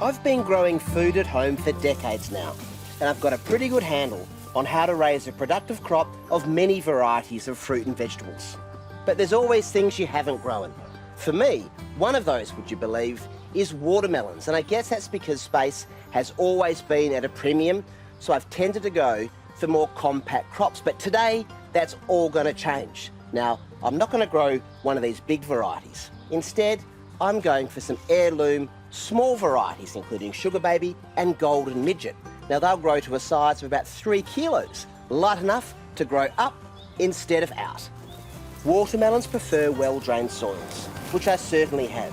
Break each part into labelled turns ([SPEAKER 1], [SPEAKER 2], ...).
[SPEAKER 1] I've been growing food at home for decades now, and I've got a pretty good handle on how to raise a productive crop of many varieties of fruit and vegetables. But there's always things you haven't grown. For me, one of those, would you believe, is watermelons, and I guess that's because space has always been at a premium, so I've tended to go for more compact crops. But today, that's all going to change. Now, I'm not going to grow one of these big varieties. Instead, I'm going for some heirloom small varieties, including Sugar Baby and Golden Midget. Now, they'll grow to a size of about 3 kilos, light enough to grow up instead of out. Watermelons prefer well-drained soils, which I certainly have.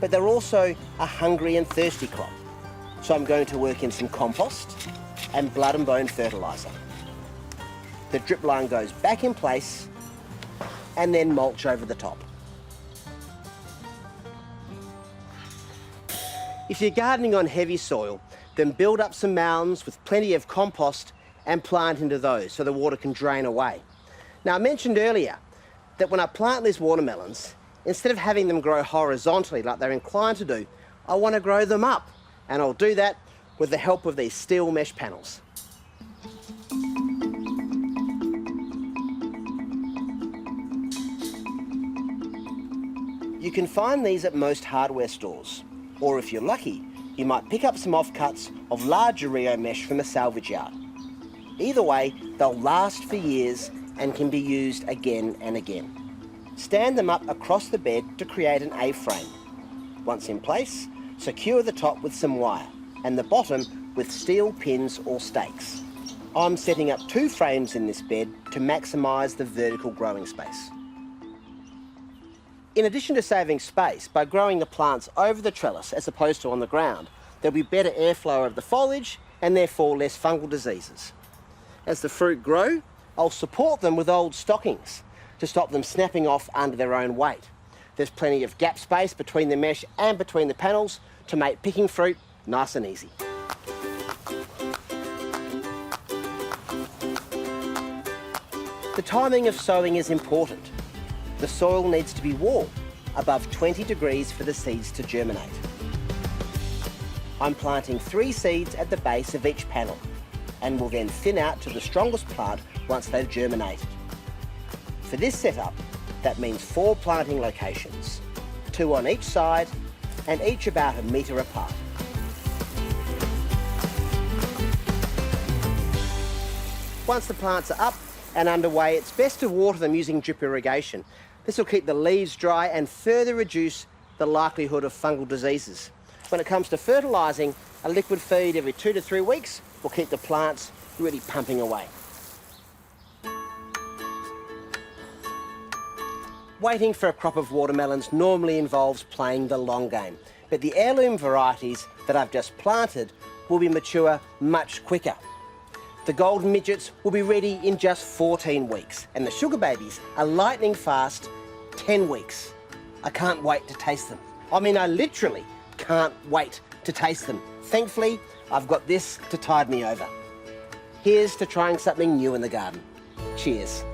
[SPEAKER 1] But they're also a hungry and thirsty crop. So I'm going to work in some compost and blood and bone fertiliser. The drip line goes back in place and then mulch over the top. If you're gardening on heavy soil, then build up some mounds with plenty of compost and plant into those so the water can drain away. Now, I mentioned earlier that when I plant these watermelons, instead of having them grow horizontally like they're inclined to do, I want to grow them up. And I'll do that with the help of these steel mesh panels. You can find these at most hardware stores, or if you're lucky, you might pick up some offcuts of larger Rio mesh from a salvage yard. Either way, they'll last for years and can be used again and again. Stand them up across the bed to create an A-frame. Once in place, secure the top with some wire and the bottom with steel pins or stakes. I'm setting up 2 frames in this bed to maximise the vertical growing space. In addition to saving space, by growing the plants over the trellis as opposed to on the ground, there'll be better airflow of the foliage and therefore less fungal diseases. As the fruit grow, I'll support them with old stockings to stop them snapping off under their own weight. There's plenty of gap space between the mesh and between the panels to make picking fruit nice and easy. The timing of sowing is important. The soil needs to be warm, above 20 degrees for the seeds to germinate. I'm planting 3 seeds at the base of each panel and will then thin out to the strongest plant once they've germinated. For this setup, that means 4 planting locations, 2 on each side and each about 1 metre apart. Once the plants are up and underway, it's best to water them using drip irrigation. This will keep the leaves dry and further reduce the likelihood of fungal diseases. When it comes to fertilising, a liquid feed every 2 to 3 weeks will keep the plants really pumping away. Waiting for a crop of watermelons normally involves playing the long game, but the heirloom varieties that I've just planted will be mature much quicker. The Golden Midgets will be ready in just 14 weeks, and the Sugar Babies are lightning fast 10 weeks. I can't wait to taste them. I mean, I literally can't wait to taste them. Thankfully, I've got this to tide me over. Here's to trying something new in the garden. Cheers.